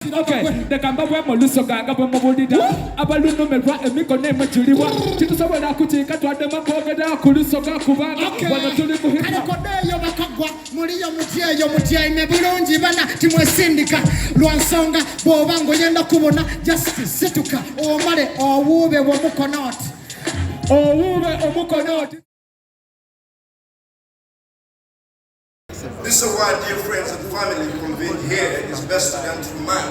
Okay, the Kambabwe Molusoga, Gabamodida, Abaluno Melra, and Miko name Juliwa, Titusawa Nakuti, Katwadama Pogada, Kulusoga, Kubaga, Wanatulipo Yobakwa, Muria Mutia, Yomutia, Nebulon, Jibana, Timo Syndica, Luansonga, Bobango, Yenda Kubona, Justice, Situka, or Mare, or Wube, or Mukonot, or Wube, or Mukonot. This is why, dear friends and family convened here, is best done to a man.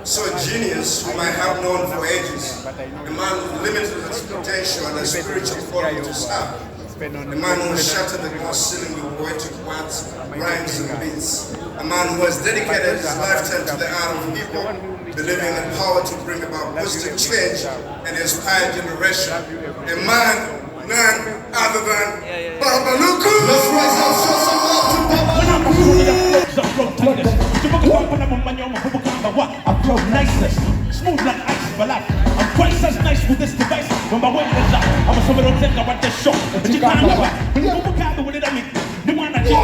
So a genius whom I have known for ages, a man with limitless potential and a spiritual qualities have, a man who has shattered the glass ceiling with poetic words, rhymes and beats, a man who has dedicated his lifetime to the art of hip-hop, believing in the power to bring about positive change and inspire generation, a man none other than Babaluku. Let's rise up, show some love to Babaluku. I flow niceness, smooth like ice for life. I'm twice as nice with this device. When my weight is up, I'm a summer of I want this show. But you can't know it. When you move out, what did I mean? The one I cheat. I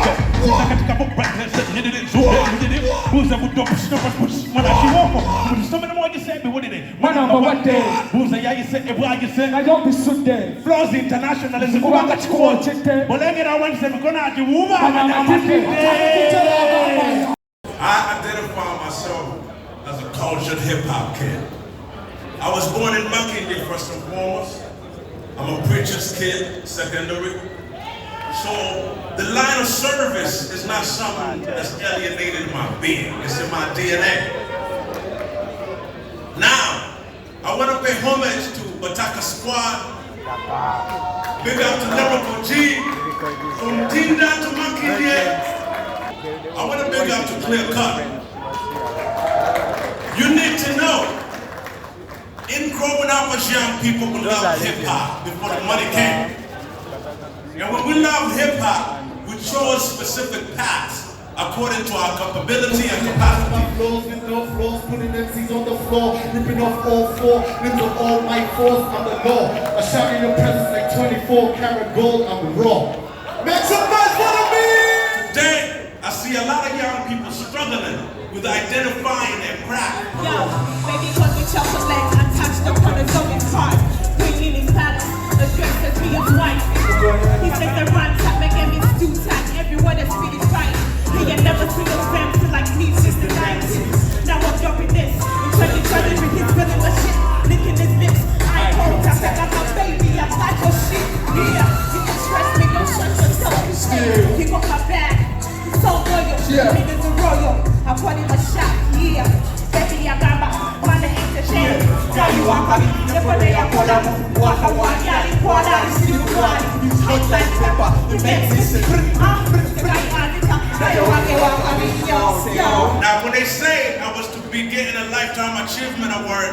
got to come up right and said, did it, so did it. Who's that would push when I should walk? When some of them all you said me, what did it? One number what day? Who's that you said, why you said, I don't be so dead. Flaws international is a woman that's called. But I get on say, we're going to have to move out. I identify myself as a cultured hip-hop kid. I was born in Makindi first and foremost. I'm a preacher's kid, secondary. So the line of service is not something that's alienated my being. It's in my DNA. Now, I want to pay homage to Bataka Squad. Big up to Lyrical G. From Tinda to Makindi. I want to big up to Clear Cut. You need to know, in growing up as young people, we love hip-hop before the money came. And when we love hip-hop, we chose specific paths according to our capability and capacity. Flows with no flaws, putting MCs on the floor, ripping off all four, limbs of all my force, I'm the law. I shout in your presence like 24 karat gold, I'm raw. Make some noise for me! Today, I see a lot of young people struggling with identifying their craft. Yo, baby, cause we chocolate legs attached upon a zoning card. Bringing his palace, addressed as me as wife. He said the rhymes that make him is too tight. Everyone that's feeling right. He ain't never seen a fam till like me since the 90s. Now I'm dropping this. In 2020 with his feeling the shit. Licking his lips. I hold I said I'm a baby, I'm like oh shit. Yeah, you can stress me, don't stress yourself. He got my back. So loyal, niggas are royal. I put him a shot, yeah. Baby, I got my money ain't the shame. Now you are coming, never lay a quarter. Walk a one, yeah, you quarter, you see the one. You hot like pepper, you make this. Now, when they say I was to be getting a Lifetime Achievement Award,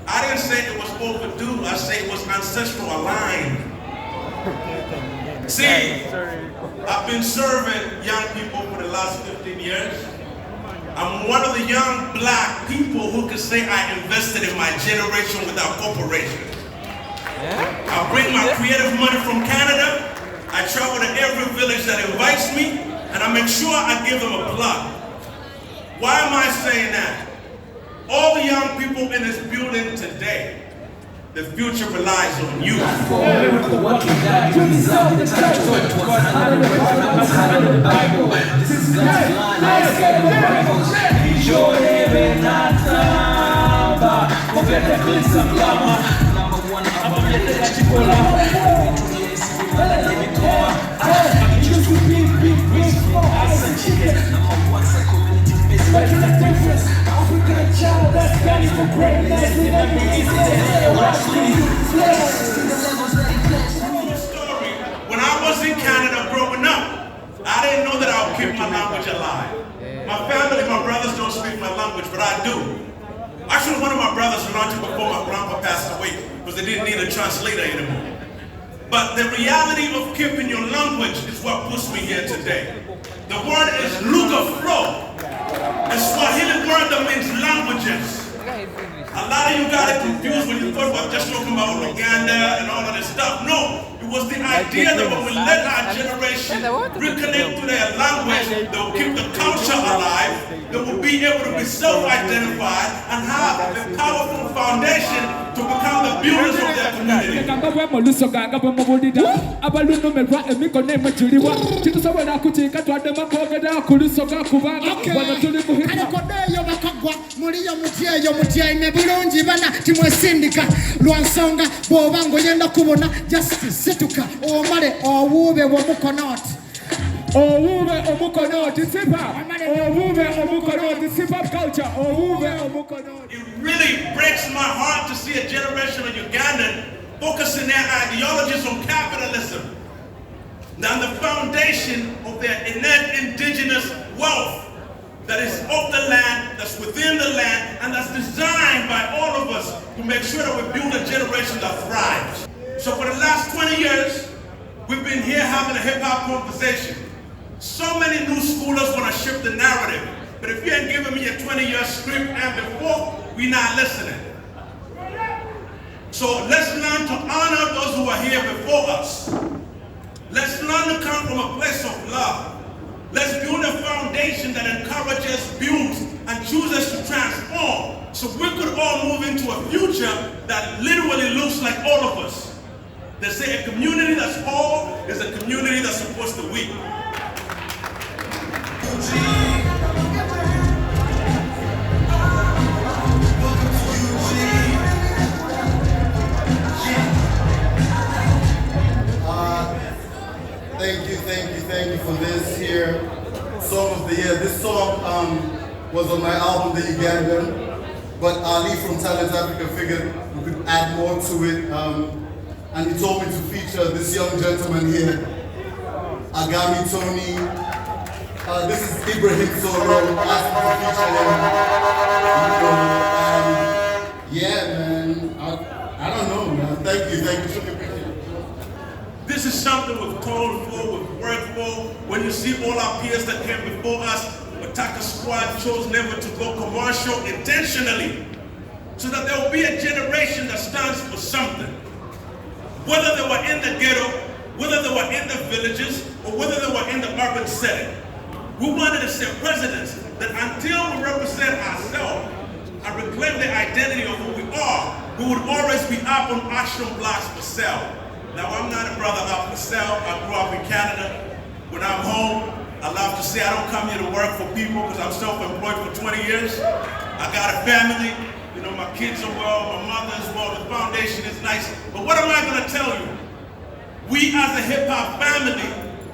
I didn't say it was overdue, I say it was ancestral aligned. See, I've been serving young people for the last 15 years. I'm one of the young black people who can say I invested in my generation without corporation. I bring my creative money from Canada. I travel to every village that invites me, and I make sure I give them a plug. Why am I saying that? All the young people in this building today, the future relies on you. When I was in Canada growing up, I didn't know that I would keep my language alive. My family, my brothers don't speak my language, but I do. Actually, one of my brothers learned it before my grandpa passed away because they didn't need a translator anymore. But the reality of keeping your language is what puts me here today. The word is Luga Flow. A Swahili word that means languages. A lot of you got it confused when you thought about just talking about Uganda and all of this stuff. No, it was the idea that when we let our generation reconnect to their language, they will keep the culture alive, they will be able to be self-identified and have a powerful foundation to become the builders of their community. Situka omale owube womukonoti owube omukonoti it's hip-hop owube omukonoti it's hip-hop culture owube omukonoti. It really breaks my heart to see a generation of Ugandan focusing their ideologies on capitalism, now the foundation of their innate indigenous wealth that is of the land, that's within the land, and that's designed by all of us to make sure that we build a generation that thrives. So for the last 20 years, we've been here having a hip-hop conversation. So many new schoolers want to shift the narrative, but if you ain't giving me a 20-year script and before, we're not listening. So let's learn to honor those who are here before us. Let's learn to come from a place of love. Let's build a foundation that encourages, builds, and chooses to transform, so we could all move into a future that literally looks like all of us. They say a community that's whole is a community that supports the weak. Thank you for this here song of the year. This song was on my album, The Ugandan, but Ali from Talent Africa figured we could add more to it. And he told me to feature this young gentleman here, Agami Tony. This is Ibrahim Soro, asked me to feature him. Yeah, man, I don't know, man. Thank you, This is something we've toiled for, we've worked for. When you see all our peers that came before us, Bataka Squad chose never to go commercial intentionally, so that there will be a generation that stands for something. Whether they were in the ghetto, whether they were in the villages, or whether they were in the urban setting. We wanted to set precedents that until we represent ourselves and reclaim the identity of who we are, we would always be up on auction blocks for sale. Now, I'm not a brother up for sale. I grew up in Canada. When I'm home, I love to say I don't come here to work for people because I'm self-employed for 20 years. I got a family. You know, my kids are well, my mother is well, the foundation is nice. But what am I going to tell you? We as a hip-hop family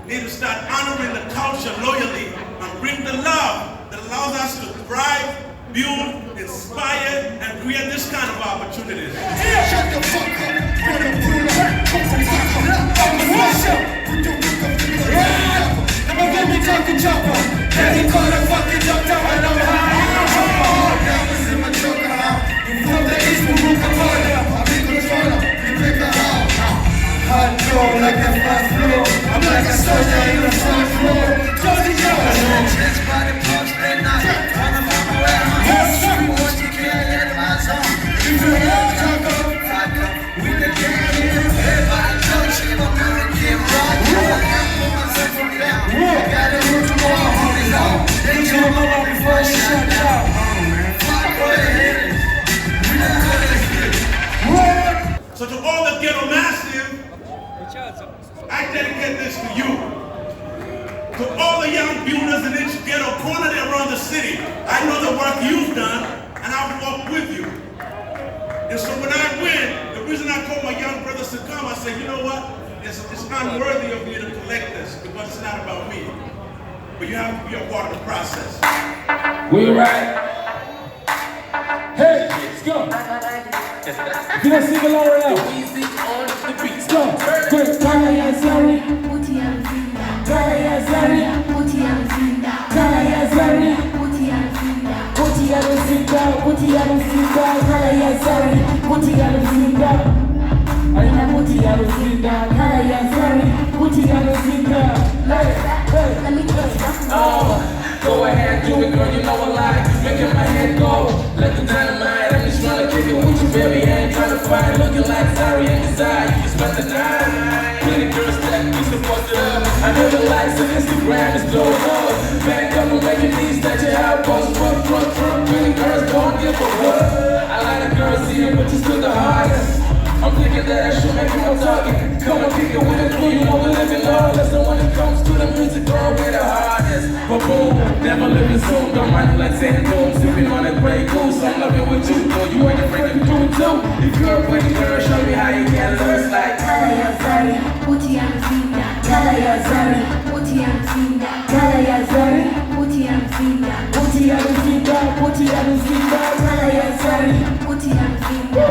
need to start honoring the culture loyally and bring the love that allows us to thrive, build, inspire, and create this kind of opportunities. Shut the fuck up. I'm like a soldier in the front row. So to all the ghetto massive, I dedicate this to you. To all the young builders in each ghetto corner that around the city, I know the work you've done, and I'll walk with you. And so when I win, the reason I call my young brothers to come, I say, you know what? It's unworthy of you to collect this because it's not about me. But you have to be a part of the process. We right. Hey, let's go. If you don't sing along right now. Let's go. Quick. Kaya ya zari. Kaya ya zari. Kaya ya zari. Kaya ya zari. Aina buti ya luzinda. Kaya ya zari. Let me go ahead, do it, girl, you know I like making my head go. Let the dynamite, I'm just trying to kick it with you, baby. I ain't trying to fight, looking like sorry inside. You can spend the night. my money like Santa Claus. Sipping on that Grey Goose, I'm loving what you do. You ain't afraid to do it too. If you're a pretty girl, show me how you can lose like. Kala ya zari, uti ya mzinda. Kala ya zari, uti ya mzinda. Kala ya zari, uti ya mzinda. Uti ya mzinda, uti ya mzinda. Kala ya zari, uti ya mzinda.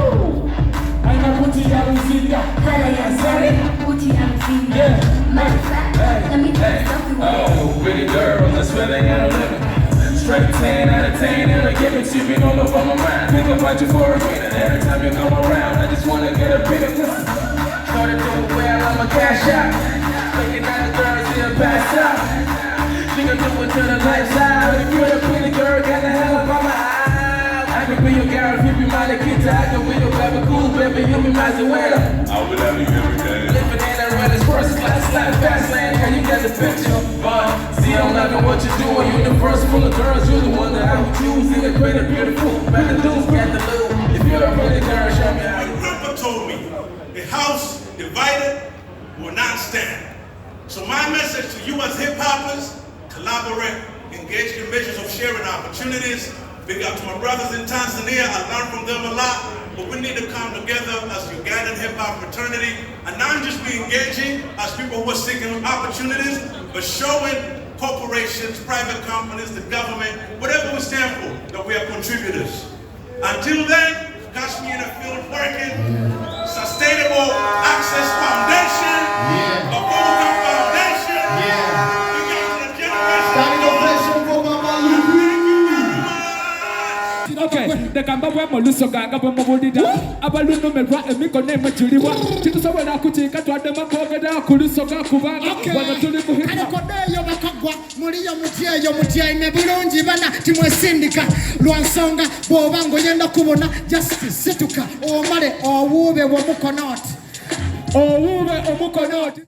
I'm uti ya mzinda. Kala ya zari, uti ya mzinda. Matter of fact, let me tell you something. Oh, pretty girls, that's where they gotta live. Straight 10 out of 10, and I give it to you, been all over my mind. Think about you for a minute, every time you come around, I just wanna get a bit of this. Started doing well, I'm a cash out. Looking at the girls here, pass out. She can do it to the lifestyle. If you're a pretty girl, got the hell up on my eye. I can be your girl if you be my kid. I can be your Babaluku, baby, you be my Uganda. I would have you every day. Living in a run, it's first class, like fast lane, and you got the picture. But see, I'm loving what you're doing. You're the first full of girls, you're the one that I would choose. In the great and beautiful, but the dudes got the loot. If you're a pretty girl, show me how you do. Grandpa told me, a house divided will not stand. So my message to you as hip-hoppers, collaborate, engage in measures of sharing opportunities. Big up to my brothers in Tanzania, I learned from them a lot, but we need to come together as Ugandan hip-hop fraternity, and not just be engaging as people who are seeking opportunities, but showing corporations, private companies, the government, whatever we stand for, that we are contributors. Until then, catch me in the field working. Sustainable Access Foundation, Babaluku Foundation. We got the generation. Standing ovation for Babaluku. Okay, the Gamba Moluso Gaga Mabudida, Abaluno Melra, and Miko name Juliwa, Chitusawala Kutika to Adama Kogada, Kulusoga Kuba, Muria Mutia, Yomutia, Nebulonji, Vana, Timo Syndica, Luansonga, Bobango, Yenda Kubona, Justice, Situka, or Mare, or Wube, or Mukonot. Or Wube, or Mukonot.